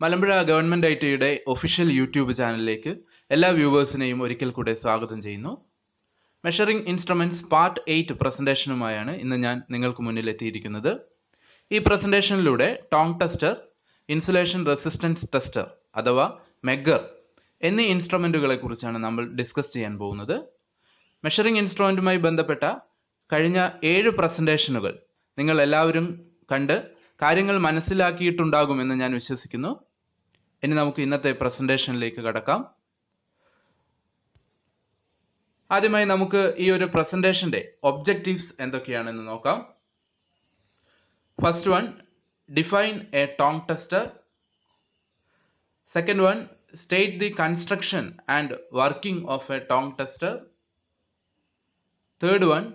Malampuzha government ഐടിയുടെ official YouTube ചാനലിലേക്ക് എല്ലാ വ്യൂവേഴ്സിനെയും ഒരിക്കൽ കൂടെ സ്വാഗതം ചെയ്യുന്നു. മെഷറിംഗ് ഇൻസ്ട്രുമെന്റ്സ് പാർട്ട് 8 പ്രസന്റേഷനുമായാണ് ഇന്ന് ഞാൻ നിങ്ങൾക്ക് മുന്നിൽ എത്തിയിരിക്കുന്നത്. ഈ പ്രസന്റേഷനിലൂടെ tong tester, insulation resistance tester അഥവാ മെഗർ എന്നീ ഇൻസ്ട്രുമെന്റുകളെ കുറിച്ചാണ് നമ്മൾ ഡിസ്കസ് ചെയ്യാൻ പോകുന്നത്. മെഷറിംഗ് ഇൻസ്ട്രുമെന്റുമായി ബന്ധപ്പെട്ട കഴിഞ്ഞ 7 പ്രസന്റേഷനുകൾ നിങ്ങൾ എല്ലാവരും കണ്ട് കാര്യങ്ങൾ മനസ്സിലാക്കിയിട്ടുണ്ടാകുമെന്ന് ഞാൻ വിശ്വസിക്കുന്നു. ഇനി നമുക്ക് ഇന്നത്തെ പ്രസന്റേഷനിലേക്ക് കടക്കാം. ആദ്യമായി നമുക്ക് ഈ ഒരു പ്രസന്റേഷന്റെ ഒബ്ജക്റ്റീവ്സ് എന്തൊക്കെയാണെന്ന് നോക്കാം. First one, define A tong tester. Second one, state the construction and working of a tongue tester. Third one,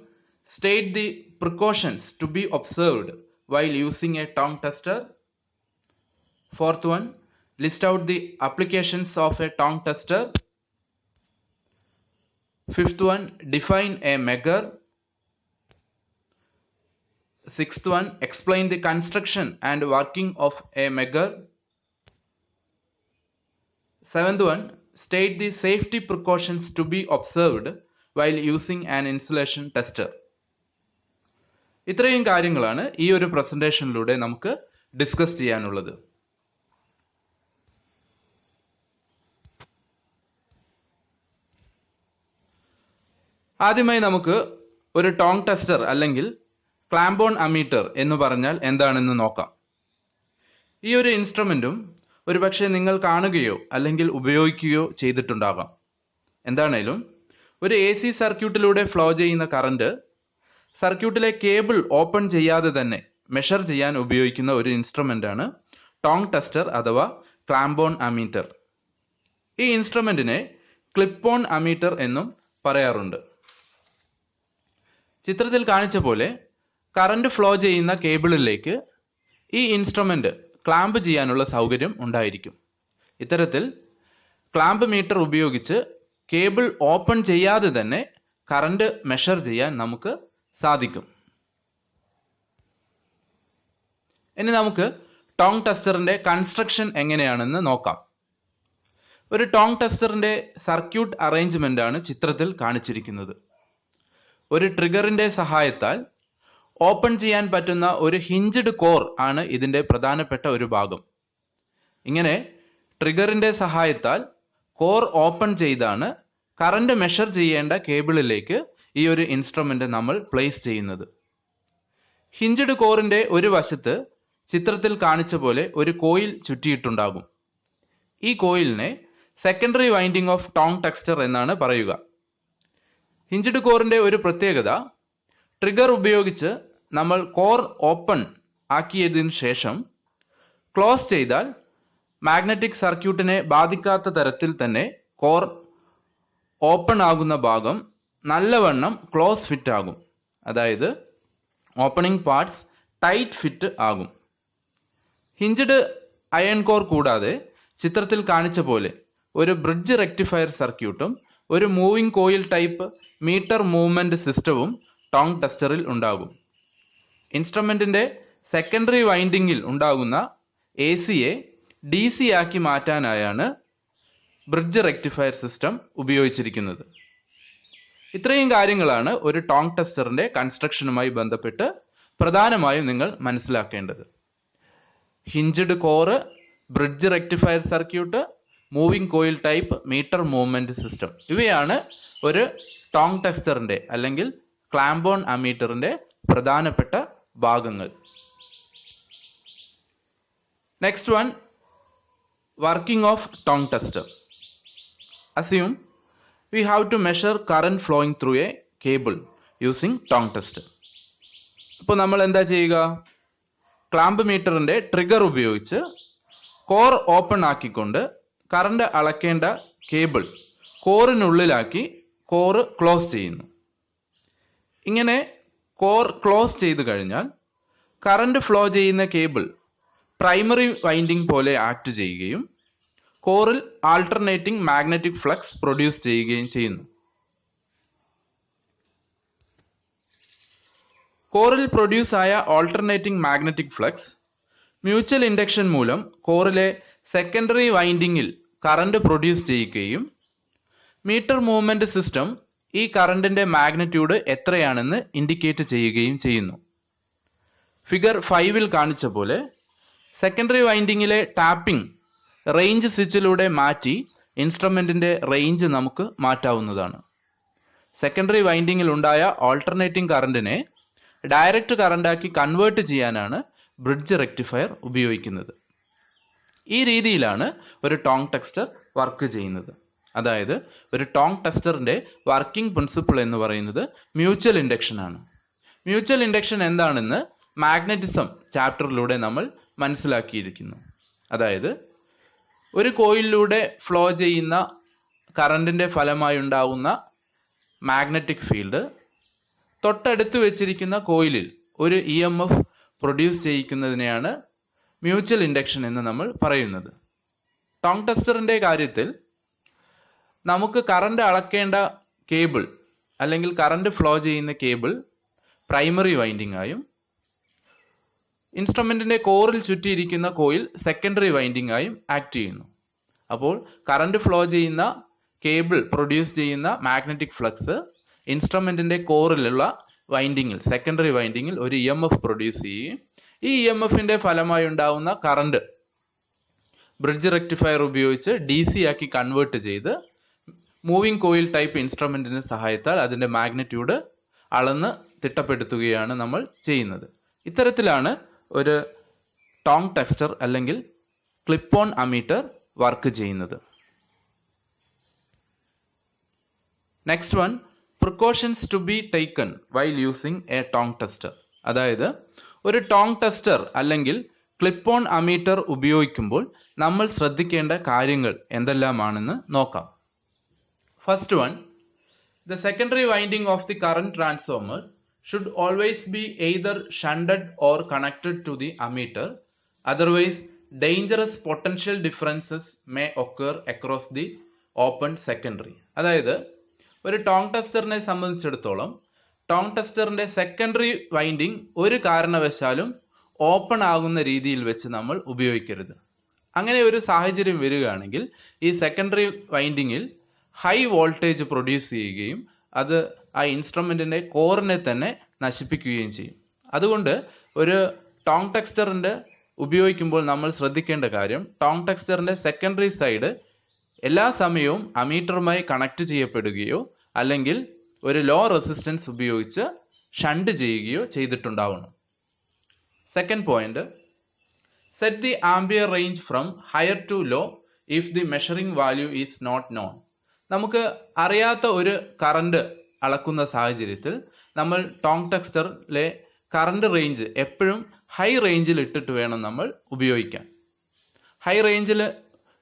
state the precautions to be observed while using a tongue tester. Fourth one, list out the applications of a tongue tester. Fifth one, define a measure. Sixth one, explain the construction and working of a measure. Seventh one, state the safety precautions to be observed while using an insulation tester. ഇത്രയും കാര്യങ്ങളാണ് ഈ ഒരു പ്രസന്റേഷനിലൂടെ നമുക്ക് discuss ചെയ്യാനുള്ളത്. ആദ്യമായി നമുക്ക് ഒരു tong tester അല്ലെങ്കിൽ ക്ലാംബോൺ അമീറ്റർ എന്ന് പറഞ്ഞാൽ എന്താണെന്ന് നോക്കാം. ഈ ഒരു ഇൻസ്ട്രുമെന്റും ഒരുപക്ഷെ നിങ്ങൾ കാണുകയോ അല്ലെങ്കിൽ ഉപയോഗിക്കുകയോ ചെയ്തിട്ടുണ്ടാകാം. എന്താണേലും ഒരു AC സർക്യൂട്ടിലൂടെ ഫ്ലോ ചെയ്യുന്ന കറണ്ട് സർക്യൂട്ടിലെ കേബിൾ ഓപ്പൺ ചെയ്യാതെ തന്നെ മെഷർ ചെയ്യാൻ ഉപയോഗിക്കുന്ന ഒരു ഇൻസ്ട്രുമെന്റ് ആണ് ടോങ് ടെസ്റ്റർ അഥവാ ക്ലാംബോൺ അമീറ്റർ. ഈ ഇൻസ്ട്രുമെന്റിനെ ക്ലിപ്പ് ഓൺ അമീറ്റർ എന്നും പറയാറുണ്ട്. ചിത്രത്തിൽ കാണിച്ച പോലെ കറണ്ട് ഫ്ലോ ചെയ്യുന്ന കേബിളിലേക്ക് ഈ ഇൻസ്ട്രുമെന്റ് ക്ലാമ്പ് ചെയ്യാനുള്ള സൗകര്യം ഉണ്ടായിരിക്കും. ഇത്തരത്തിൽ ക്ലാമ്പ് മീറ്റർ ഉപയോഗിച്ച് കേബിൾ ഓപ്പൺ ചെയ്യാതെ തന്നെ കറണ്ട് മെഷർ ചെയ്യാൻ നമുക്ക് സാധിക്കും. ഇനി നമുക്ക് ടോങ് ടെസ്റ്ററിന്റെ കൺസ്ട്രക്ഷൻ എങ്ങനെയാണെന്ന് നോക്കാം. ഒരു ടോങ് ടെസ്റ്ററിന്റെ സർക്യൂട്ട് അറേഞ്ച്മെന്റ് ആണ് ചിത്രത്തിൽ കാണിച്ചിരിക്കുന്നത്. ഒരു ട്രിഗറിന്റെ സഹായത്താൽ ഓപ്പൺ ചെയ്യാൻ പറ്റുന്ന ഒരു ഹിഞ്ച്ഡ് കോർ ആണ് ഇതിന്റെ പ്രധാനപ്പെട്ട ഒരു ഭാഗം. ഇങ്ങനെ ട്രിഗറിന്റെ സഹായത്താൽ കോർ ഓപ്പൺ ചെയ്താണ് കറണ്ട് മെഷർ ചെയ്യേണ്ട കേബിളിലേക്ക് ഈ ഒരു ഇൻസ്ട്രുമെന്റ് നമ്മൾ പ്ലേസ് ചെയ്യുന്നത്. ഹിഞ്ച്ഡ് കോറിന്റെ ഒരു വശത്ത് ചിത്രത്തിൽ കാണിച്ച പോലെ ഒരു കോയിൽ ചുറ്റിയിട്ടുണ്ടാകും. ഈ കോയിലിനെ secondary winding of tong tester എന്നാണ് പറയുക. ഹിഞ്ച്ഡ് കോറിന്റെ ഒരു പ്രത്യേകത, ട്രിഗർ ഉപയോഗിച്ച് നമ്മൾ കോർ ഓപ്പൺ ആക്കിയതിനു ശേഷം ക്ലോസ് ചെയ്താൽ മാഗ്നറ്റിക് സർക്യൂട്ടിനെ ബാധിക്കാത്ത തരത്തിൽ തന്നെ കോർ ഓപ്പൺ ആകുന്ന ഭാഗം നല്ലവണ്ണം ക്ലോസ് ഫിറ്റ് ആകും. അതായത് ഓപ്പണിംഗ് പാർട്സ് ടൈറ്റ് ഫിറ്റ് ആകും. ഹിഞ്ച്ഡ് അയൺ കോർ കൂടാതെ ചിത്രത്തിൽ കാണിച്ച പോലെ ഒരു ബ്രിഡ്ജ് റെക്ടിഫയർ സർക്യൂട്ടും ഒരു moving coil type meter movement സിസ്റ്റവും ടോങ് ടെസ്റ്ററിൽ ഉണ്ടാകും. ഇൻസ്ട്രുമെന്റിന്റെ സെക്കൻഡറി വൈൻഡിങ്ങിൽ ഉണ്ടാകുന്ന AC-യെ DC ആക്കി മാറ്റാനായാണ് ബ്രിഡ്ജ് റെക്ടിഫയർ സിസ്റ്റം ഉപയോഗിച്ചിരിക്കുന്നത്. ഇത്രയും കാര്യങ്ങളാണ് ഒരു ടോങ് ടെസ്റ്ററിന്റെ കൺസ്ട്രക്ഷനുമായി ബന്ധപ്പെട്ട് പ്രധാനമായും നിങ്ങൾ മനസ്സിലാക്കേണ്ടത്. Hinged core, bridge rectifier circuit, moving coil type meter movement system, ഇവയാണ് ഒരു ടോങ് ടെസ്റ്ററിന്റെ അല്ലെങ്കിൽ ക്ലാംബോൺ അമീറ്ററിന്റെ പ്രധാനപ്പെട്ട ഭാഗങ്ങൾ. Next one, working of tong tester. Assume we have to measure current flowing through a cable using tongue tester. ഇപ്പോൾ നമ്മൾ എന്താ ചെയ്യുക? ക്ലാമ്പ് മീറ്ററിന്റെ ട്രിഗർ ഉപയോഗിച്ച് കോർ ഓപ്പൺ ആക്കിക്കൊണ്ട് കറണ്ട് അളക്കേണ്ട കേബിൾ കോറിനുള്ളിലാക്കി കോർ ക്ലോസ് ചെയ്യുന്നു. ഇങ്ങനെ കോർ ക്ലോസ് ചെയ്തു കഴിഞ്ഞാൽ കറണ്ട് ഫ്ലോ ചെയ്യുന്ന കേബിൾ പ്രൈമറി വൈൻഡിങ് പോലെ ആക്ട് ചെയ്യുകയും കോറിൽ ആൾട്ടർനേറ്റിംഗ് മാഗ്നറ്റിക് ഫ്ലക്സ് പ്രൊഡ്യൂസ് ചെയ്യുകയും ചെയ്യുന്നു. കോറിൽ പ്രൊഡ്യൂസ് ആയ alternating magnetic flux mutual induction മൂലം കോറിലെ സെക്കൻഡറി വൈൻഡിങ്ങിൽ കറണ്ട് പ്രൊഡ്യൂസ് ചെയ്യുകയും മീറ്റർ മൂവ്മെന്റ് സിസ്റ്റം ഈ കറണ്ടിന്റെ മാഗ്നിറ്റ്യൂഡ് എത്രയാണെന്ന് ഇൻഡിക്കേറ്റ് ചെയ്യുകയും ചെയ്യുന്നു. ഫിഗർ 5-ൽ കാണിച്ച പോലെ സെക്കൻഡറി വൈൻഡിങ്ങിലെ ടാപ്പിംഗ് റേഞ്ച് സ്വിച്ചിലൂടെ മാറ്റി ഇൻസ്ട്രുമെന്റിന്റെ റേഞ്ച് നമുക്ക് മാറ്റാവുന്നതാണ്. സെക്കൻഡറി വൈൻഡിങ്ങിൽ ഉണ്ടായ ഓൾട്ടർനേറ്റിംഗ് കറണ്ടിനെ ഡയറക്റ്റ് കറണ്ടാക്കി കൺവേർട്ട് ചെയ്യാനാണ് ബ്രിഡ്ജ് റെക്ടിഫയർ ഉപയോഗിക്കുന്നത്. ഈ രീതിയിലാണ് ഒരു ടോങ് ടെസ്റ്റർ വർക്ക് ചെയ്യുന്നത്. അതായത് ഒരു ടോങ് ടെസ്റ്ററിന്റെ വർക്കിംഗ് പ്രിൻസിപ്പിൾ എന്ന് പറയുന്നത് മ്യൂച്വൽ ഇൻഡക്ഷൻ ആണ്. മ്യൂച്വൽ ഇൻഡക്ഷൻ എന്താണെന്ന് മാഗ്നറ്റിസം ചാപ്റ്ററിലൂടെ നമ്മൾ മനസ്സിലാക്കിയിരിക്കുന്നു. അതായത് ഒരു കോയിലിലൂടെ ഫ്ലോ ചെയ്യുന്ന കറണ്ടിന്റെ ഫലമായി ഉണ്ടാകുന്ന മാഗ്നറ്റിക് ഫീൽഡ് തൊട്ടടുത്ത് വെച്ചിരിക്കുന്ന കോയിലിൽ ഒരു EMF പ്രൊഡ്യൂസ് ചെയ്യിക്കുന്നതിനെയാണ് മ്യൂച്വൽ ഇൻഡക്ഷൻ എന്ന് നമ്മൾ പറയുന്നത്. ടോങ് ടെസ്റ്ററിന്റെ കാര്യത്തിൽ നമുക്ക് കറണ്ട് അളക്കേണ്ട കേബിൾ അല്ലെങ്കിൽ കറണ്ട് ഫ്ലോ ചെയ്യുന്ന കേബിൾ പ്രൈമറി വൈൻഡിംഗ് ആയും ഇൻസ്ട്രുമെന്റിന്റെ കോറിൽ ചുറ്റിയിരിക്കുന്ന കോയിൽ സെക്കൻഡറി വൈൻഡിംഗ് ആയും ആക്ട് ചെയ്യുന്നു. അപ്പോൾ കറണ്ട് ഫ്ലോ ചെയ്യുന്ന കേബിൾ പ്രൊഡ്യൂസ് ചെയ്യുന്ന മാഗ്നറ്റിക് ഫ്ലക്സ് ഇൻസ്ട്രുമെന്റിന്റെ കോറിലുള്ള വൈൻഡിങ്ങിൽ സെക്കൻഡറി വൈൻഡിങ്ങിൽ ഒരു EMF പ്രൊഡ്യൂസ് ചെയ്യുകയും ഈ EMFന്റെ ഫലമായി ഉണ്ടാവുന്ന കറണ്ട് ബ്രിഡ്ജ് റെക്ടിഫയർ ഉപയോഗിച്ച് DC ആക്കി കൺവേർട്ട് ചെയ്ത് മൂവിംഗ് കോയിൽ ടൈപ്പ് ഇൻസ്ട്രുമെന്റിന്റെ സഹായത്താൽ അതിന്റെ മാഗ്നിറ്റ്യൂഡ് അളന്ന് തിട്ടപ്പെടുത്തുകയാണ് നമ്മൾ ചെയ്യുന്നത്. ഇത്തരത്തിലാണ് ഒരു ടോങ് ടെസ്റ്റർ അല്ലെങ്കിൽ ക്ലിപ്പ് ഓൺ അമീറ്റർ വർക്ക് ചെയ്യുന്നത്. Next one, precautions to be taken while using a tong tester. അതായത് ഒരു ടോങ് ടെസ്റ്റർ അല്ലെങ്കിൽ ക്ലിപ്പ് ഓൺ അമീറ്റർ ഉപയോഗിക്കുമ്പോൾ നമ്മൾ ശ്രദ്ധിക്കേണ്ട കാര്യങ്ങൾ എന്തെല്ലാമാണെന്ന് നോക്കാം. First one, the secondary winding of the current transformer should always be either shunted or connected to the ammeter. Otherwise, dangerous potential differences may occur across the open secondary. അതായത് ഒരു Tong ടെസ്റ്ററിനെ സംബന്ധിച്ചിടത്തോളം Tong ടെസ്റ്ററിന്റെ secondary winding ഒരു കാരണവശാലും open ആകുന്ന രീതിയിൽ വെച്ച് നമ്മൾ ഉപയോഗിക്കരുത്. അങ്ങനെ ഒരു സാഹചര്യം വരികയാണെങ്കിൽ ഈ സെക്കൻഡറി വൈൻഡിങ്ങിൽ ഹൈ വോൾട്ടേജ് പ്രൊഡ്യൂസ് ചെയ്യുകയും അത് ആ ഇൻസ്ട്രുമെന്റിന്റെ കോറിനെ തന്നെ നശിപ്പിക്കുകയും ചെയ്യും. അതുകൊണ്ട് ഒരു ടോങ് ടെസ്റ്ററിന്റെ ഉപയോഗിക്കുമ്പോൾ നമ്മൾ ശ്രദ്ധിക്കേണ്ട കാര്യം ടോങ് ടെസ്റ്ററിന്റെ സെക്കൻഡറി സൈഡ് എല്ലാ സമയവും അമീറ്ററുമായി കണക്ട് ചെയ്യപ്പെടുകയോ അല്ലെങ്കിൽ ഒരു ലോ റെസിസ്റ്റൻസ് ഉപയോഗിച്ച് ഷണ്ട് ചെയ്യുകയോ ചെയ്തിട്ടുണ്ടാവണം. Second point, set the ampere range from higher to low if the measuring value is not known. നമുക്ക് അറിയാത്ത ഒരു കറണ്ട് അളക്കുന്ന സാഹചര്യത്തിൽ നമ്മൾ ടോങ് ടെസ്റ്ററിലെ കറണ്ട് റേഞ്ച് എപ്പോഴും ഹൈ റേഞ്ചിൽ ഇട്ടിട്ട് വേണം നമ്മൾ ഉപയോഗിക്കാൻ. ഹൈ റേഞ്ചിൽ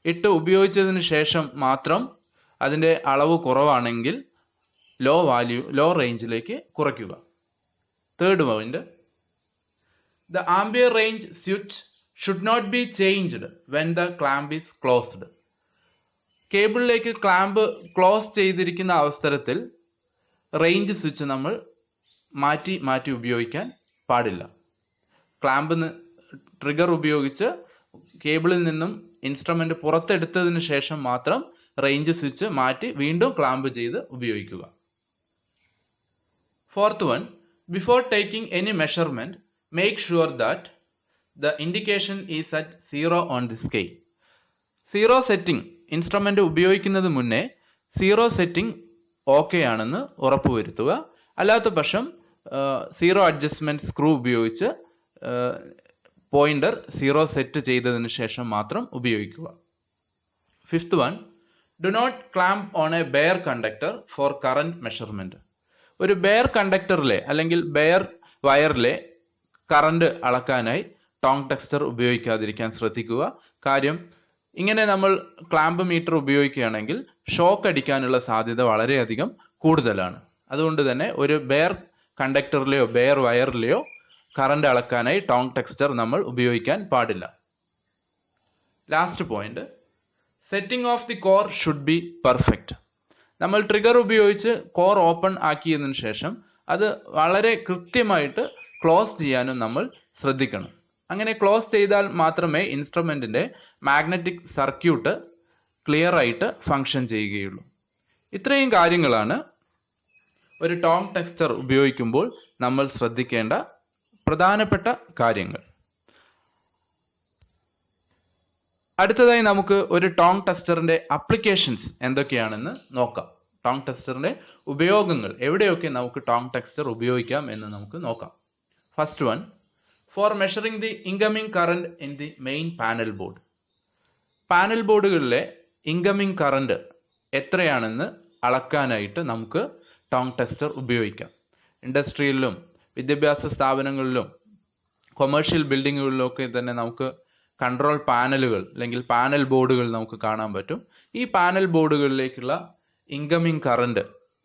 ഇട്ട് ഉപയോഗിച്ചതിന് ശേഷം മാത്രം അതിൻ്റെ അളവ് കുറവാണെങ്കിൽ ലോ റേഞ്ചിലേക്ക് കുറയ്ക്കുക. Third point, the ampere range switch should not be changed when the clamp is closed. കേബിളിലേക്ക് ക്ലാമ്പ് ക്ലോസ് ചെയ്തിരിക്കുന്ന അവസരത്തിൽ റേഞ്ച് സ്വിച്ച് നമ്മൾ മാറ്റി ഉപയോഗിക്കാൻ പാടില്ല. ക്ലാമ്പ് ട്രിഗർ ഉപയോഗിച്ച് കേബിളിൽ നിന്നും ഇൻസ്ട്രുമെന്റ് പുറത്തെടുത്തതിന് ശേഷം മാത്രം റേഞ്ച് സ്വിച്ച് മാറ്റി വീണ്ടും ക്ലാമ്പ് ചെയ്ത് ഉപയോഗിക്കുക. Fourth one, before taking any measurement make sure that the indication is at 0 on the scale. 0 setting instrument ഉപയോഗിക്കുന്നത് മുന്നേ 0 സെറ്റിംഗ് ഓക്കെ ആണെന്ന് ഉറപ്പുവരുത്തുക. അല്ലാത്ത പക്ഷം 0 അഡ്ജസ്റ്റ്മെന്റ് സ്ക്രൂ ഉപയോഗിച്ച് പോയിന്റർ 0 സെറ്റ് ചെയ്തതിന് ശേഷം മാത്രം ഉപയോഗിക്കുക. Fifth one, do not clamp on a bare conductor for current measurement. ഒരു ബെയർ കണ്ടക്ടറിലെ അല്ലെങ്കിൽ ബെയർ വയറിലെ കറണ്ട് അളക്കാനായി ടോങ് ടെസ്റ്റർ ഉപയോഗിക്കാതിരിക്കാൻ ശ്രദ്ധിക്കുക. കാര്യം ഇങ്ങനെ നമ്മൾ ക്ലാമ്പ് മീറ്റർ ഉപയോഗിക്കുകയാണെങ്കിൽ ഷോക്ക് അടിക്കാനുള്ള സാധ്യത വളരെയധികം കൂടുതലാണ്. അതുകൊണ്ട് തന്നെ ഒരു ബെയർ കണ്ടക്ടറിലെയോ ബെയർ വയറിലെയോ കറണ്ട് അളക്കാനായി ടോങ് ടെസ്റ്റർ നമ്മൾ ഉപയോഗിക്കാൻ പാടില്ല. Last point, setting of the core should be perfect. നമ്മൾ ട്രിഗർ ഉപയോഗിച്ച് കോർ ഓപ്പൺ ആക്കിയതിനു ശേഷം അത് വളരെ കൃത്യമായിട്ട് ക്ലോസ് ചെയ്യാനും നമ്മൾ ശ്രദ്ധിക്കണം. അങ്ങനെ ക്ലോസ് ചെയ്താൽ മാത്രമേ ഇൻസ്ട്രുമെന്റിന്റെ മാഗ്നറ്റിക് സർക്യൂട്ട് ക്ലിയർ ആയിട്ട് ഫങ്ഷൻ ചെയ്യുകയുള്ളൂ. ഇത്രയും കാര്യങ്ങളാണ് ഒരു ടോങ് ടെസ്റ്റർ ഉപയോഗിക്കുമ്പോൾ നമ്മൾ ശ്രദ്ധിക്കേണ്ട പ്രധാനപ്പെട്ട കാര്യങ്ങൾ. അടുത്തതായി നമുക്ക് ഒരു ടോങ് ടെസ്റ്ററിന്റെ അപ്ലിക്കേഷൻസ് എന്തൊക്കെയാണെന്ന് നോക്കാം. ടോങ് ടെസ്റ്ററിന്റെ ഉപയോഗങ്ങൾ, എവിടെയൊക്കെ നമുക്ക് ടോങ് ടെസ്റ്റർ ഉപയോഗിക്കാം എന്ന് നമുക്ക് നോക്കാം. First one, for measuring the incoming current in the main panel board. Panel ബോർഡുകളിലെ ഇൻകമിംഗ് കറന്റ് എത്രയാണെന്ന് അളക്കാനായിട്ട് നമുക്ക് ടോങ് ടെസ്റ്റർ ഉപയോഗിക്കാം. ഇൻഡസ്ട്രിയിലും വിദ്യാഭ്യാസ സ്ഥാപനങ്ങളിലും കൊമേഴ്ഷ്യൽ ബിൽഡിങ്ങുകളിലും ഒക്കെ തന്നെ നമുക്ക് കൺട്രോൾ പാനലുകൾ അല്ലെങ്കിൽ പാനൽ ബോർഡുകൾ നമുക്ക് കാണാൻ പറ്റും. ഈ പാനൽ ബോർഡുകളിലേക്കുള്ള ഇൻകമിംഗ് കറന്റ്,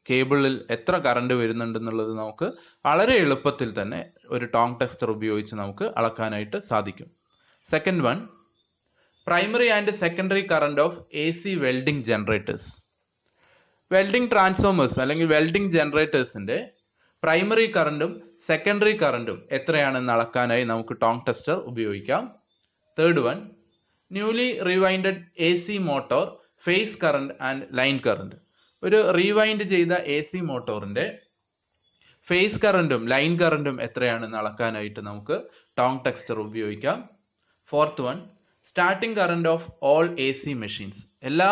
കേബിളിൽ എത്ര കറണ്ട് വരുന്നുണ്ടെന്നുള്ളത് നമുക്ക് വളരെ എളുപ്പത്തിൽ തന്നെ ഒരു ടോങ് ടെസ്റ്റർ ഉപയോഗിച്ച് നമുക്ക് അളക്കാനായിട്ട് സാധിക്കും. Second one, primary and secondary current of AC welding generators. Welding transformers അല്ലെങ്കിൽ വെൽഡിംഗ് ജനറേറ്റേഴ്സിന്റെ പ്രൈമറി കറണ്ടും സെക്കൻഡറി കറണ്ടും എത്രയാണെന്ന് അളക്കാനായി നമുക്ക് ടോങ് ടെസ്റ്റർ ഉപയോഗിക്കാം. Third one, newly rewinded AC motor phase current and line current. ഒരു റീവൈൻഡ് ചെയ്ത AC മോട്ടോറിന്റെ ഫേസ് കറണ്ടും ലൈൻ കറണ്ടും എത്രയാണെന്ന് അളക്കാനായിട്ട് നമുക്ക് ടോങ് ടെസ്റ്റർ ഉപയോഗിക്കാം. Fourth one, starting current of all AC machines. എല്ലാ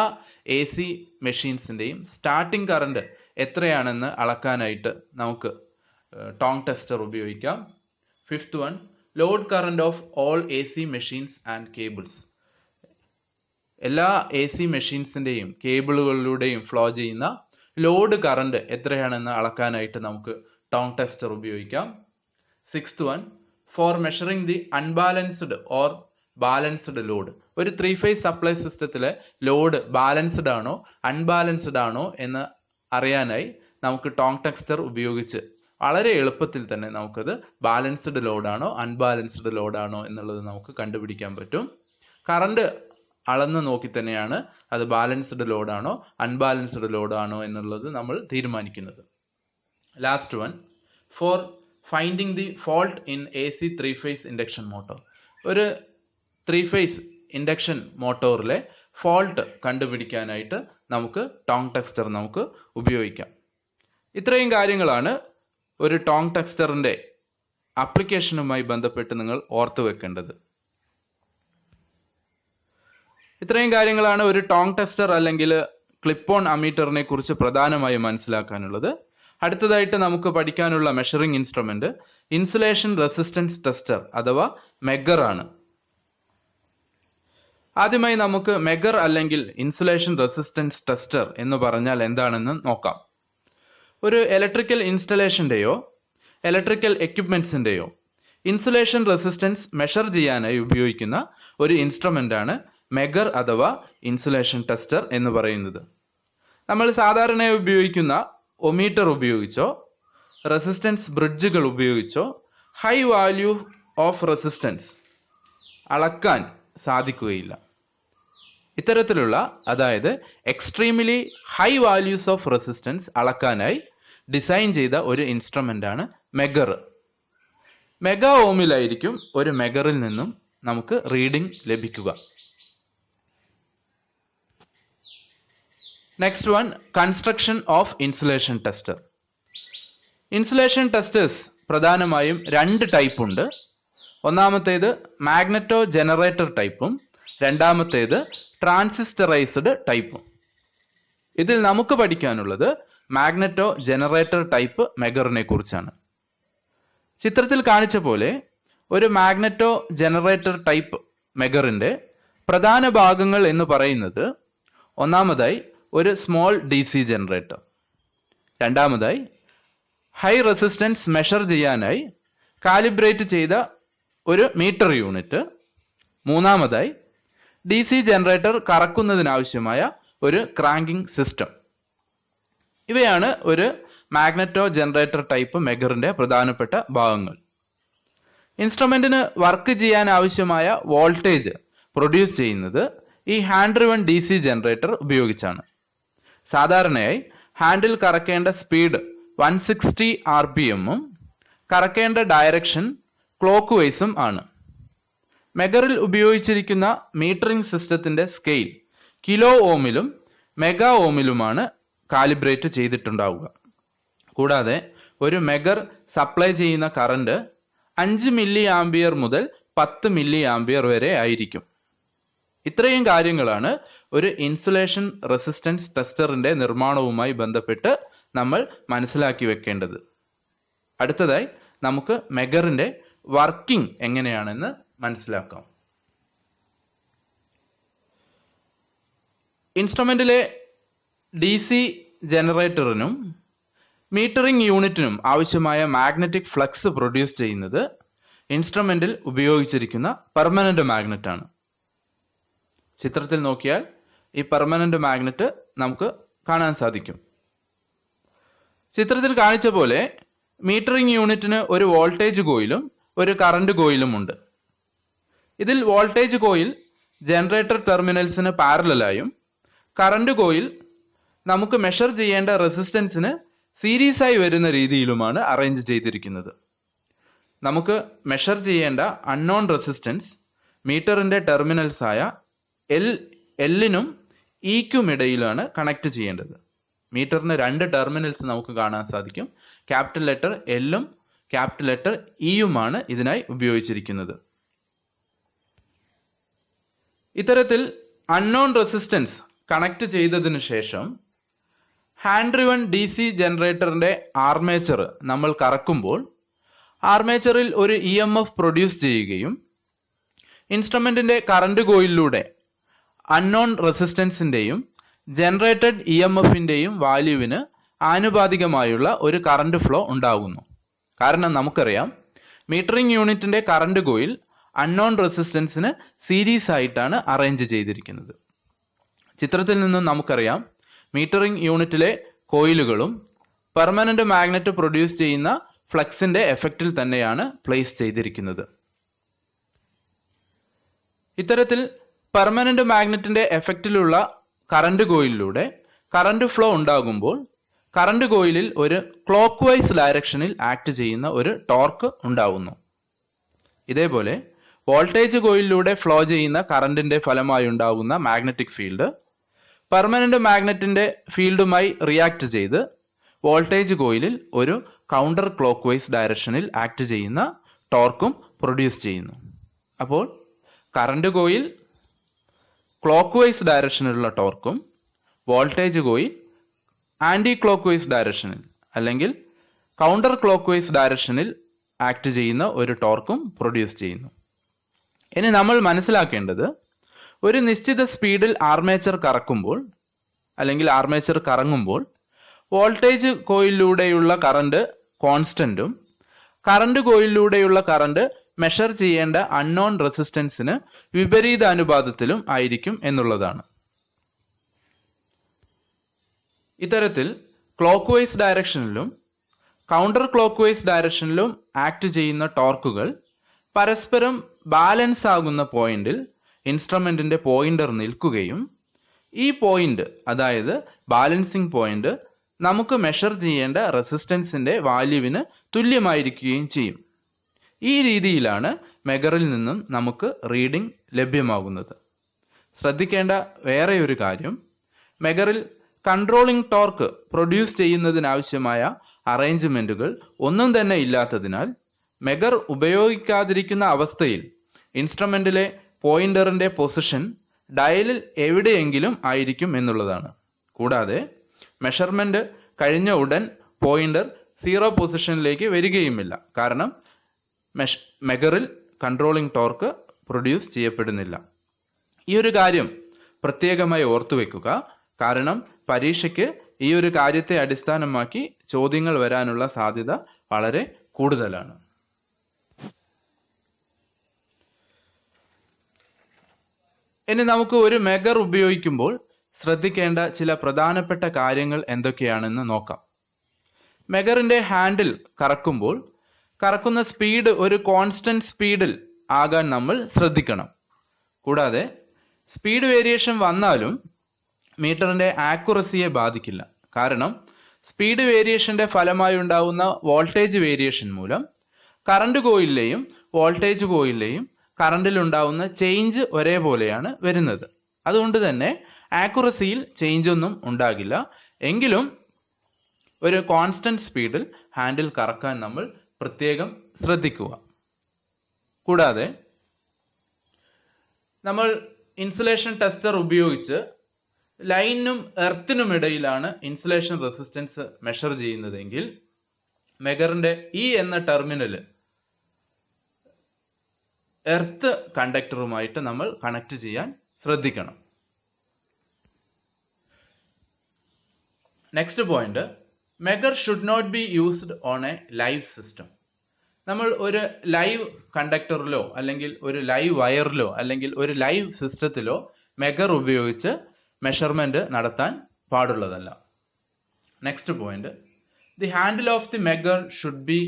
AC മെഷീൻസിൻ്റെയും സ്റ്റാർട്ടിംഗ് കറണ്ട് എത്രയാണെന്ന് അളക്കാനായിട്ട് നമുക്ക് ടോങ് ടെസ്റ്റർ ഉപയോഗിക്കാം. Fifth one, load current of all AC machines and cables. എല്ലാ AC മെഷീൻസിൻ്റെയും കേബിളുകളിലൂടെയും ഫ്ലോ ചെയ്യുന്ന ലോഡ് കറണ്ട് എത്രയാണെന്ന് അളക്കാനായിട്ട് നമുക്ക് ടോങ് ടെസ്റ്റർ ഉപയോഗിക്കാം. Sixth one, for measuring the unbalanced or balanced load. ഒരു 3 phase സപ്ലൈ സിസ്റ്റത്തിലെ ലോഡ് ബാലൻസ്ഡ് ആണോ അൺബാലൻസ്ഡ് ആണോ എന്ന് അറിയാനായി നമുക്ക് ടോങ് ടെസ്റ്റർ ഉപയോഗിച്ച് വളരെ എളുപ്പത്തിൽ തന്നെ നമുക്കത് ബാലൻസ്ഡ് ലോഡാണോ അൺബാലൻസ്ഡ് ലോഡാണോ എന്നുള്ളത് നമുക്ക് കണ്ടുപിടിക്കാൻ പറ്റും. കറണ്ട് അളന്ന് നോക്കി തന്നെയാണ് അത് ബാലൻസ്ഡ് ലോഡാണോ അൺബാലൻസ്ഡ് ലോഡാണോ എന്നുള്ളത് നമ്മൾ തീരുമാനിക്കുന്നത്. Last one, for finding the fault in AC 3 phase induction motor. ഒരു 3 phase ഇൻഡക്ഷൻ മോട്ടോറിലെ ഫോൾട്ട് കണ്ടുപിടിക്കാനായിട്ട് നമുക്ക് ടോങ് ടെസ്റ്റർ നമുക്ക് ഉപയോഗിക്കാം. ഇത്രയും കാര്യങ്ങളാണ് ഒരു ടോങ് ടെസ്റ്ററിന്റെ ആപ്ലിക്കേഷനുമായി ബന്ധപ്പെട്ട് നിങ്ങൾ ഓർത്തു വെക്കേണ്ടത്. ഇത്രയും കാര്യങ്ങളാണ് ഒരു ടോങ് ടെസ്റ്റർ അല്ലെങ്കിൽ ക്ലിപ്പ് ഓൺ അമീറ്ററിനെ കുറിച്ച് പ്രധാനമായും മനസ്സിലാക്കാനുള്ളത്. അടുത്തതായിട്ട് നമുക്ക് പഠിക്കാനുള്ള measuring instrument insulation resistance tester അഥവാ മെഗർ ആണ്. ആദ്യമായി നമുക്ക് മെഗർ അല്ലെങ്കിൽ ഇൻസുലേഷൻ റെസിസ്റ്റൻസ് ടെസ്റ്റർ എന്ന് പറഞ്ഞാൽ എന്താണെന്ന് നോക്കാം. ഒരു ഇലക്ട്രിക്കൽ ഇൻസ്റ്റലേഷൻ്റെയോ ഇലക്ട്രിക്കൽ എക്യുപ്മെന്റ്സിൻ്റെയോ ഇൻസുലേഷൻ റെസിസ്റ്റൻസ് മെഷർ ചെയ്യാനായി ഉപയോഗിക്കുന്ന ഒരു ഇൻസ്ട്രുമെന്റ് ആണ് മെഗർ അഥവാ ഇൻസുലേഷൻ ടെസ്റ്റർ എന്ന് പറയുന്നത്. നമ്മൾ സാധാരണയായി ഉപയോഗിക്കുന്ന ഒമീറ്റർ ഉപയോഗിച്ചോ റെസിസ്റ്റൻസ് ബ്രിഡ്ജുകൾ ഉപയോഗിച്ചോ ഹൈ വാല്യൂ ഓഫ് റെസിസ്റ്റൻസ് അളക്കാൻ സാധിക്കുകയില്ല. ഇത്തരത്തിലുള്ള അതായത് extremely high values of resistance അളക്കാനായി ഡിസൈൻ ചെയ്ത ഒരു ഇൻസ്ട്രുമെന്റ് ആണ് മെഗർ. മെഗാ ഓമിലായിരിക്കും ഒരു മെഗറിൽ നിന്നും നമുക്ക് റീഡിംഗ് ലഭിക്കുക. Next one, construction of insulation tester. Insulation testers പ്രധാനമായും 2 ടൈപ്പ് ഉണ്ട്. ഒന്നാമത്തേത് മാഗ്നറ്റോ ജനറേറ്റർ ടൈപ്പും രണ്ടാമത്തേത് ട്രാൻസിസ്റ്ററൈസ്ഡ് ടൈപ്പും. ഇതിൽ നമുക്ക് പഠിക്കാനുള്ളത് മാഗ്നറ്റോ ജനറേറ്റർ ടൈപ്പ് മെഗറിനെ കുറിച്ചാണ്. ചിത്രത്തിൽ കാണിച്ച പോലെ ഒരു മാഗ്നറ്റോ ജനറേറ്റർ ടൈപ്പ് മെഗറിന്റെ പ്രധാന ഭാഗങ്ങൾ എന്ന് പറയുന്നത് ഒന്നാമതായി ഒരു സ്മോൾ DC ജനറേറ്റർ, രണ്ടാമതായി ഹൈ റെസിസ്റ്റൻസ് മെഷർ ചെയ്യാനായി കാലിബ്രേറ്റ് ചെയ്ത ഒരു മീറ്റർ യൂണിറ്റ്, മൂന്നാമതായി DC ജനറേറ്റർ കറക്കുന്നതിനാവശ്യമായ ഒരു ക്രാങ്കിംഗ് സിസ്റ്റം. ഇവയാണ് ഒരു മാഗ്നറ്റോ ജനറേറ്റർ ടൈപ്പ് മെഗറിന്റെ പ്രധാനപ്പെട്ട ഭാഗങ്ങൾ. ഇൻസ്ട്രുമെന്റിന് വർക്ക് ചെയ്യാൻ ആവശ്യമായ വോൾട്ടേജ് പ്രൊഡ്യൂസ് ചെയ്യുന്നത് ഈ ഹാൻഡ് ഡ്രിവൺ DC ജനറേറ്റർ ഉപയോഗിച്ചാണ്. സാധാരണയായി ഹാൻഡിൽ കറക്കേണ്ട സ്പീഡ് 160 RPM കറക്കേണ്ട ഡയറക്ഷൻ ക്ലോക്ക് വൈസും ആണ്. മെഗറിൽ ഉപയോഗിച്ചിരിക്കുന്ന മീറ്ററിംഗ് സിസ്റ്റത്തിന്റെ സ്കെയിൽ കിലോ ഓമിലും മെഗാ ഓമിലുമാണ് കാലിബ്രേറ്റ് ചെയ്തിട്ടുണ്ടാവുക. കൂടാതെ ഒരു മെഗർ സപ്ലൈ ചെയ്യുന്ന കറണ്ട് 5 മില്ലി ആംപിയർ മുതൽ 10 മില്ലി ആംപിയർ വരെ ആയിരിക്കും. ഇത്രയും കാര്യങ്ങളാണ് ഒരു ഇൻസുലേഷൻ റെസിസ്റ്റൻസ് ടെസ്റ്ററിന്റെ നിർമ്മാണവുമായി ബന്ധപ്പെട്ട് നമ്മൾ മനസ്സിലാക്കി വെക്കേണ്ടത്. അടുത്തതായി നമുക്ക് മെഗറിന്റെ വർക്കിംഗ് എങ്ങനെയാണെന്ന് മനസ്സിലാക്കാം. ഇൻസ്ട്രുമെന്റിലെ DC ജനറേറ്ററിനും മീറ്ററിംഗ് യൂണിറ്റിനും ആവശ്യമായ മാഗ്നറ്റിക് ഫ്ലക്സ് പ്രൊഡ്യൂസ് ചെയ്യുന്നത് ഇൻസ്ട്രുമെന്റിൽ ഉപയോഗിച്ചിരിക്കുന്ന പെർമനന്റ് മാഗ്നറ്റ് ആണ്. ചിത്രത്തിൽ നോക്കിയാൽ ഈ പെർമനന്റ് മാഗ്നറ്റ് നമുക്ക് കാണാൻ സാധിക്കും. ചിത്രത്തിൽ കാണിച്ച പോലെ മീറ്ററിംഗ് യൂണിറ്റിന് ഒരു വോൾട്ടേജ് കോയിലും ഒരു കറണ്ട് കോയിലും ഉണ്ട്. ഇതിൽ വോൾട്ടേജ് കോയിൽ ജനറേറ്റർ ടെർമിനൽസിന് പാരലലായും കറണ്ട് കോയിൽ നമുക്ക് മെഷർ ചെയ്യേണ്ട റെസിസ്റ്റൻസിന് സീരീസ് ആയി വരുന്ന രീതിയിലുമാണ് അറേഞ്ച് ചെയ്തിരിക്കുന്നത്. നമുക്ക് മെഷർ ചെയ്യേണ്ട അൺനോൺ റെസിസ്റ്റൻസ് മീറ്ററിന്റെ ടെർമിനൽസ് ആയ എല്ലിനും ഇക്കും ഇടയിലാണ് കണക്ട് ചെയ്യേണ്ടത്. മീറ്ററിന് 2 ടെർമിനൽസ് നമുക്ക് കാണാൻ സാധിക്കും. ക്യാപിറ്റൽ ലെറ്റർ എല്ലും ക്യാപിറ്റൽ ലെറ്റർ ഇയുമാണ് ഇതിനായി ഉപയോഗിച്ചിരിക്കുന്നത്. ഇത്തരത്തിൽ അൺനോൺ റെസിസ്റ്റൻസ് കണക്ട് ചെയ്തതിനു ശേഷം ഹാൻഡ് ഡ്രിവൺ DC ജനറേറ്ററിന്റെ ആർമേച്ചർ നമ്മൾ കറക്കുമ്പോൾ ആർമേച്ചറിൽ ഒരു EMF പ്രൊഡ്യൂസ് ചെയ്യുകയും ഇൻസ്ട്രുമെന്റിന്റെ കറണ്ട് കോയിലിലൂടെ അൺനോൺ റെസിസ്റ്റൻസിന്റെയും ജനറേറ്റഡ് EMFന്റെയും വാല്യൂവിന് ആനുപാതികമായുള്ള ഒരു കറണ്ട് ഫ്ലോ ഉണ്ടാകുന്നു. കാരണം നമുക്കറിയാം മീറ്ററിംഗ് യൂണിറ്റിന്റെ കറണ്ട് കോയിൽ അൺനോൺ റെസിസ്റ്റൻസിന് സീരീസ് ആയിട്ടാണ് അറേഞ്ച് ചെയ്തിരിക്കുന്നത്. ചിത്രത്തിൽ നിന്നും നമുക്കറിയാം മീറ്ററിംഗ് യൂണിറ്റിലെ കോയിലുകളും പെർമനന്റ് മാഗ്നറ്റ് പ്രൊഡ്യൂസ് ചെയ്യുന്ന ഫ്ലക്സിന്റെ എഫക്റ്റിൽ തന്നെയാണ് പ്ലേസ് ചെയ്തിരിക്കുന്നത്. ഇത്തരത്തിൽ പെർമനന്റ് മാഗ്നറ്റിന്റെ എഫക്റ്റിലുള്ള കറണ്ട് കോയിലിലൂടെ കറണ്ട് ഫ്ലോ ഉണ്ടാകുമ്പോൾ കറണ്ട് കോയിലിൽ ഒരു ക്ലോക്ക് വൈസ് ഡയറക്ഷനിൽ ആക്ട് ചെയ്യുന്ന ഒരു ടോർക്ക് ഉണ്ടാകുന്നു. ഇതേപോലെ വോൾട്ടേജ് കോയിലിലൂടെ ഫ്ലോ ചെയ്യുന്ന കറണ്ടിന്റെ ഫലമായി ഉണ്ടാകുന്ന മാഗ്നറ്റിക് ഫീൽഡ് പെർമനന്റ് മാഗ്നറ്റിന്റെ ഫീൽഡുമായി റിയാക്ട് ചെയ്ത് വോൾട്ടേജ് കോയിലിൽ ഒരു കൗണ്ടർ ക്ലോക്ക് വൈസ് ഡയറക്ഷനിൽ ആക്ട് ചെയ്യുന്ന ടോർക്കും പ്രൊഡ്യൂസ് ചെയ്യുന്നു. അപ്പോൾ കറണ്ട് കോയിൽ ക്ലോക്ക് വൈസ് ഡയറക്ഷനിലുള്ള ടോർക്കും voltage coil anti clockwise ഡയറക്ഷനിൽ അല്ലെങ്കിൽ കൗണ്ടർ ക്ലോക്ക് വൈസ് ഡയറക്ഷനിൽ ആക്ട് ചെയ്യുന്ന ഒരു ടോർക്കും പ്രൊഡ്യൂസ് ചെയ്യുന്നു. ഇനി നമ്മൾ മനസ്സിലാക്കേണ്ടത് ഒരു നിശ്ചിത സ്പീഡിൽ ആർമേച്ചർ കറക്കുമ്പോൾ അല്ലെങ്കിൽ ആർമേച്ചർ കറങ്ങുമ്പോൾ വോൾട്ടേജ് കോയിലിലൂടെയുള്ള കറണ്ട് കോൺസ്റ്റന്റും കറണ്ട് കോയിലിലൂടെയുള്ള കറണ്ട് മെഷർ ചെയ്യേണ്ട അൺനോൺ റെസിസ്റ്റൻസിന് വിപരീത അനുപാതത്തിലും ആയിരിക്കും എന്നുള്ളതാണ്. ഇത്തരത്തിൽ ക്ലോക്ക് വൈസ് ഡയറക്ഷനിലും കൗണ്ടർ ക്ലോക്ക് വൈസ് ഡയറക്ഷനിലും ആക്ട് ചെയ്യുന്ന ടോർക്കുകൾ പരസ്പരം ബാലൻസ് ആകുന്ന പോയിന്റിൽ ഇൻസ്ട്രുമെന്റിന്റെ പോയിന്റർ നിൽക്കുകയും ഈ പോയിന്റ് അതായത് ബാലൻസിംഗ് പോയിന്റ് നമുക്ക് മെഷർ ചെയ്യേണ്ട റെസിസ്റ്റൻസിന്റെ വാല്യൂവിന് തുല്യമായിരിക്കുകയും ചെയ്യും. ഈ രീതിയിലാണ് മെഗറിൽ നിന്നും നമുക്ക് റീഡിംഗ് ലഭ്യമാകുന്നത്. ശ്രദ്ധിക്കേണ്ട വേറെ ഒരു കാര്യം, മെഗറിൽ കൺട്രോളിംഗ് ടോർക്ക് പ്രൊഡ്യൂസ് ചെയ്യുന്നതിനാവശ്യമായ അറേഞ്ച്മെന്റുകൾ ഒന്നും തന്നെ ഇല്ലാത്തതിനാൽ മെഗർ ഉപയോഗിക്കാതിരിക്കുന്ന അവസ്ഥയിൽ ഇൻസ്ട്രുമെന്റിലെ പോയിന്ററിന്റെ പൊസിഷൻ ഡയലിൽ എവിടെയെങ്കിലും ആയിരിക്കും എന്നുള്ളതാണ്. കൂടാതെ മെഷർമെന്റ് കഴിഞ്ഞ ഉടൻ പോയിന്റർ 0 പൊസിഷനിലേക്ക് വരികയുമില്ല. കാരണം മെഗറിൽ കൺട്രോളിംഗ് ടോർക്ക് പ്രൊഡ്യൂസ് ചെയ്യപ്പെടുന്നില്ല. ഈ ഒരു കാര്യം പ്രത്യേകമായി ഓർത്തു വെക്കുക. കാരണം പരീക്ഷയ്ക്ക് ഈ ഒരു കാര്യത്തെ അടിസ്ഥാനമാക്കി ചോദ്യങ്ങൾ വരാനുള്ള സാധ്യത വളരെ കൂടുതലാണ്. ഇനി നമുക്ക് ഒരു മെഗർ ഉപയോഗിക്കുമ്പോൾ ശ്രദ്ധിക്കേണ്ട ചില പ്രധാനപ്പെട്ട കാര്യങ്ങൾ എന്തൊക്കെയാണെന്ന് നോക്കാം. മെഗറിന്റെ ഹാൻഡിൽ കറക്കുമ്പോൾ കറക്കുന്ന സ്പീഡ് ഒരു കോൺസ്റ്റന്റ് സ്പീഡിൽ ആകാൻ നമ്മൾ ശ്രദ്ധിക്കണം. കൂടാതെ സ്പീഡ് വേരിയേഷൻ വന്നാലും മീറ്ററിന്റെ ആക്യുറസിയെ ബാധിക്കില്ല. കാരണം സ്പീഡ് വേരിയേഷന്റെ ഫലമായി ഉണ്ടാവുന്ന വോൾട്ടേജ് വേരിയേഷൻ മൂലം കറണ്ട് കോയിലിലെയും വോൾട്ടേജ് കോയിലിലെയും കറണ്ടിൽ ഉണ്ടാവുന്ന ചേഞ്ച് ഒരേപോലെയാണ് വരുന്നത്. അതുകൊണ്ട് തന്നെ ആക്യുറസിയിൽ ചേഞ്ച് ഒന്നും ഉണ്ടാകില്ല. എങ്കിലും ഒരു കോൺസ്റ്റന്റ് സ്പീഡിൽ ഹാൻഡിൽ കറക്കാൻ നമ്മൾ പ്രത്യേകം ശ്രദ്ധിക്കുക. കൂടാതെ നമ്മൾ ഇൻസുലേഷൻ ടെസ്റ്റർ ഉപയോഗിച്ച് ലൈനിനും എർത്തിനും ഇടയിലാണ് ഇൻസുലേഷൻ റെസിസ്റ്റൻസ് മെഷർ ചെയ്യുന്നതെങ്കിൽ മെഗറിന്റെ ഇ എന്ന ടെർമിനൽ എർത്ത് കണ്ടക്ടറുമായിട്ട് നമ്മൾ കണക്ട് ചെയ്യാൻ ശ്രദ്ധിക്കണം. Next point, megger should not be used on a live system. നമ്മൾ ഒരു ലൈവ് കണ്ടക്ടറിലോ അല്ലെങ്കിൽ ഒരു ലൈവ് വയറിലോ അല്ലെങ്കിൽ ഒരു ലൈവ് സിസ്റ്റത്തിലോ മെഗർ ഉപയോഗിച്ച് മെഷർമെന്റ് നടത്താൻ പാടുള്ളതല്ല. Next point, the handle of the megger should be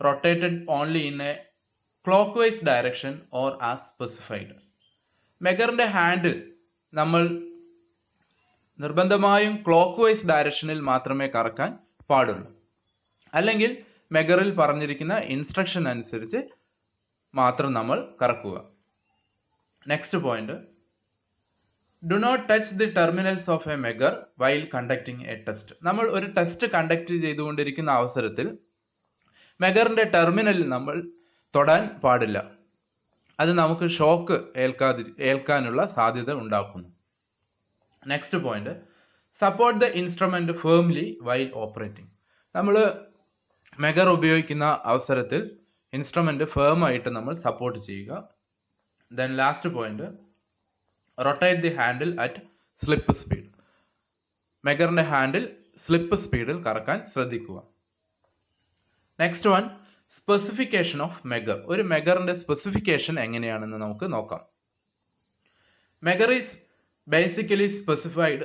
rotated only in a clockwise direction or as specified. മെഗറിന്റെ ഹാൻഡിൽ നമ്മൾ നിർബന്ധമായും ക്ലോക്ക് വൈസ് ഡയറക്ഷനിൽ മാത്രമേ കറക്കാൻ പാടുള്ളൂ. അല്ലെങ്കിൽ മെഗറിൽ പറഞ്ഞിരിക്കുന്ന ഇൻസ്ട്രക്ഷൻ അനുസരിച്ച് മാത്രം നമ്മൾ കറക്കുക. Next point, do not touch the terminals of a megger while conducting a test. നമ്മൾ ഒരു ടെസ്റ്റ് കണ്ടക്ട് ചെയ്തുകൊണ്ടിരിക്കുന്ന അവസരത്തിൽ മെഗറിന്റെ ടെർമിനലിൽ നമ്മൾ തൊടാൻ പാടില്ല. അത് നമുക്ക് ഷോക്ക് ഏൽക്കാനുള്ള സാധ്യത ഉണ്ടാക്കുന്നു. Next point, support the instrument firmly while operating. നമ്മൾ മെഗർ ഉപയോഗിക്കുന്ന അവസരത്തിൽ ഇൻസ്ട്രുമെന്റ് ഫേം ആയിട്ട് നമ്മൾ സപ്പോർട്ട് ചെയ്യുക. Then last point, rotate the handle at slip speed. മെഗറിന്റെ ഹാൻഡിൽ സ്ലിപ്പ് സ്പീഡിൽ കറക്കാൻ ശ്രദ്ധിക്കുക. Next one, specification of megger. ഒരു മെഗറിന്റെ സ്പെസിഫിക്കേഷൻ എങ്ങനെയാണെന്ന് നമുക്ക് നോക്കാം. Megger is basically specified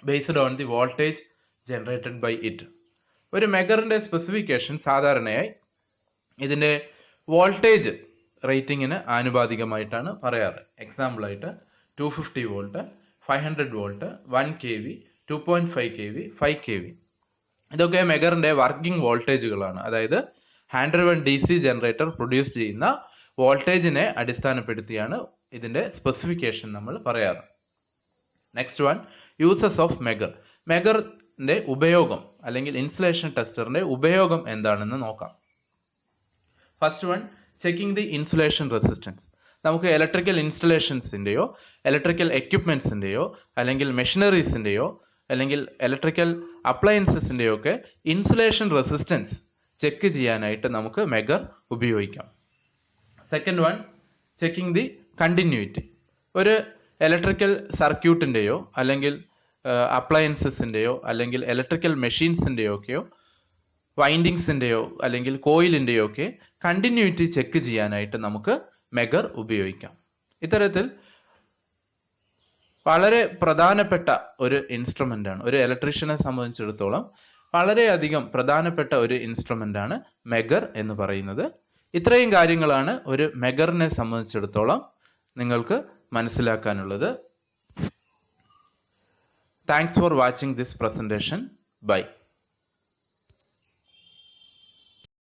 based on the voltage generated by it. ഒരു മെഗറിന്റെ സ്പെസിഫിക്കേഷൻ സാധാരണയായി ഇതിന്റെ വോൾട്ടേജ് റേറ്റിംഗിന് ആനുപാതികമായിട്ടാണ് പറയാറ്. എക്സാമ്പിൾ ആയിട്ട് 250 volt, 500 volt, 1 kV, 2.5 kV, 5 kV. ഇതൊക്കെ മെഗറിന്റെ വർക്കിംഗ് വോൾട്ടേജുകളാണ്. അതായത് hand driven DC generator produce ചെയ്യുന്ന വോൾട്ടേജിനെ അടിസ്ഥാനപ്പെടുത്തിയാണ് ഇതിന്റെ സ്പെസിഫിക്കേഷൻ നമ്മൾ പറയാറ്. Next one, uses of megger. മെഗറിന്റെ ഉപയോഗം അല്ലെങ്കിൽ ഇൻസുലേഷൻ ടെസ്റ്ററിന്റെ ഉപയോഗം എന്താണെന്ന് നോക്കാം. First one, checking the insulation resistance. നമുക്ക് ഇലക്ട്രിക്കൽ ഇൻസ്റ്റലേഷൻസിന്റെയോ ഇലക്ട്രിക്കൽ എക്യുപ്മെന്റ്സിന്റെയോ അല്ലെങ്കിൽ മെഷീനറീസിന്റെയോ അല്ലെങ്കിൽ ഇലക്ട്രിക്കൽ അപ്ലയൻസസിന്റെയോ ഒക്കെ ഇൻസുലേഷൻ റെസിസ്റ്റൻസ് ചെക്ക് ചെയ്യാനായിട്ട് നമുക്ക് മെഗർ ഉപയോഗിക്കാം. Second one, checking the continuity. ഒരു ഇലക്ട്രിക്കൽ സർക്യൂട്ടിൻ്റെയോ അല്ലെങ്കിൽ അപ്ലയൻസസിൻ്റെയോ അല്ലെങ്കിൽ ഇലക്ട്രിക്കൽ മെഷീൻസിൻ്റെയോ ഒക്കെയോ വൈൻഡിങ്സിൻ്റെയോ അല്ലെങ്കിൽ കോയിലിൻ്റെയോ ഒക്കെ കണ്ടിന്യൂറ്റി ചെക്ക് ചെയ്യാനായിട്ട് നമുക്ക് മെഗർ ഉപയോഗിക്കാം. ഇത്തരത്തിൽ വളരെ പ്രധാനപ്പെട്ട ഒരു ഇൻസ്ട്രുമെൻ്റ് ആണ്. ഒരു ഇലക്ട്രീഷ്യനെ സംബന്ധിച്ചിടത്തോളം വളരെയധികം പ്രധാനപ്പെട്ട ഒരു ഇൻസ്ട്രുമെൻ്റ് ആണ് മെഗർ എന്ന് പറയുന്നത്. ഇത്രയും കാര്യങ്ങളാണ് ഒരു മെഗറിനെ സംബന്ധിച്ചിടത്തോളം നിങ്ങൾക്ക് മനസ്സിലാക്കാനുള്ളത്. Thanks for watching this presentation. By.